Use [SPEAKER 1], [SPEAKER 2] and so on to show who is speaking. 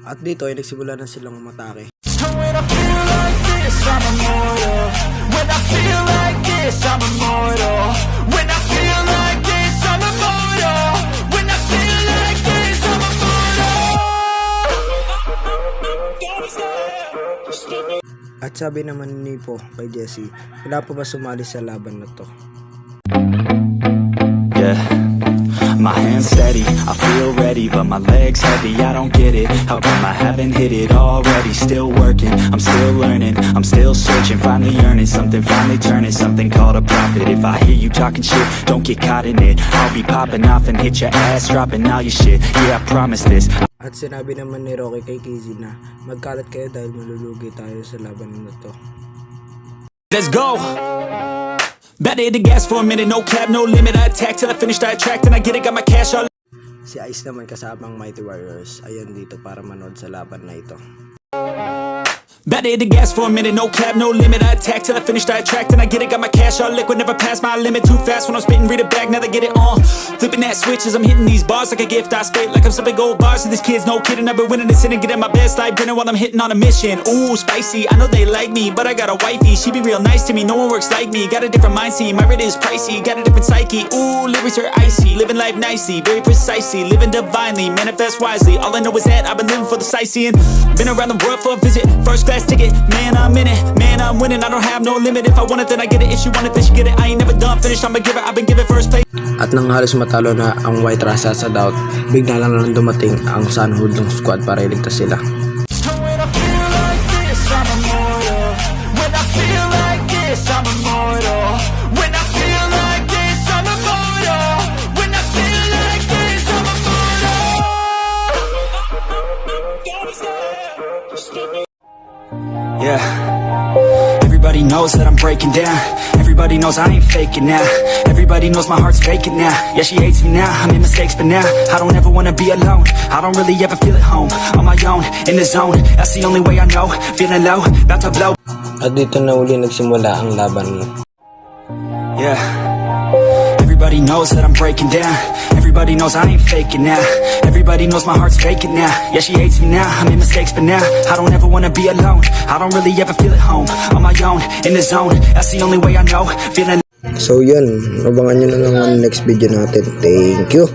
[SPEAKER 1] At dito ay nagsimula na silang umatake.
[SPEAKER 2] When I feel like this, I'm immortal. When I feel like this, I'm immortal. When I feel like this, I'm immortal. When I feel like this, I'm immortal.
[SPEAKER 1] At sabi naman ni Po kay Jessie, wala pa ba sumali sa laban na to?
[SPEAKER 3] Yeah, my hands steady, I feel ready, but my legs heavy, I don't get it. How come I haven't hit it already? Still working, I'm still learning, I'm still searching, finally earning something, finally turning something called a profit. If I hear you talking shit, don't get caught in it. I'll be popping off and hit your ass, dropping all your shit. Yeah, I promise this.
[SPEAKER 1] At sinabi naman ni Rocky kay Kizzy na magkalat kayo dahil malulugi tayo sa laban na to.
[SPEAKER 3] Let's go! Better hit the gas for a minute, no cap, no limit. I attack till I finish, I attract and I get it, got my cash all.
[SPEAKER 1] Si Ice naman kasamang Mighty Warriors, ayun dito para manood sa laban na ito.
[SPEAKER 3] Better hit the gas for a minute, no cap, no limit. I attack till I finish, I attract and I get it, got my cash all liquid. Never pass my limit, too fast when I'm spitting, read it back, now they get it on. Flipping that switch as I'm hitting these bars like a gift. I spit like I'm some big old bars to these kids, no kidding. I've been winning this and getting my best like dinner while I'm hitting on a mission. Ooh, spicy, I know they like me, but I got a wifey, she be real nice to me. No one works like me, got a different mind, see, my rate is pricey, got a different psyche. Ooh, lyrics are icy, living life nicely, very precisely, living divinely, manifest wisely. All I know is that I've been living for the sightseeing. Been around the world for a visit, first class ticket, man, I'm in it, man, I'm winning. I don't have no limit, if I want it then I get it, if she want it then she get it. I ain't never done, finished, I'm a giver, I've been given first place.
[SPEAKER 1] At nang halos matalo na ang White Rasa sa Doubt, bigla lang dumating ang Sunhood ng squad para iligtas sila.
[SPEAKER 2] When I feel like this, I'm immortal. When I feel like this, I'm immortal. When I feel like this, I'm immortal. When I feel like this, I'm immortal.
[SPEAKER 3] Yeah, everybody knows that I'm breaking down. Everybody knows I ain't faking now. Everybody knows my heart's faking now. Yeah, she hates me now, I made mistakes but now I don't ever wanna be alone. I don't really ever feel at home. On my own, in the zone, that's the only way I know. Feeling low, about to blow.
[SPEAKER 1] At dito na uli nagsimula ang laban.
[SPEAKER 3] Yeah, everybody knows that I'm breaking down. Everybody knows I ain't faking now. Everybody knows my heart's faking now. Yeah, she hates me now, I made mistakes but now I don't ever wanna be alone. I don't really ever feel at home. On my own, in the zone, that's the only way I know. Feeling.
[SPEAKER 1] So yun, abangan nyo na lang ang next video natin. Thank you!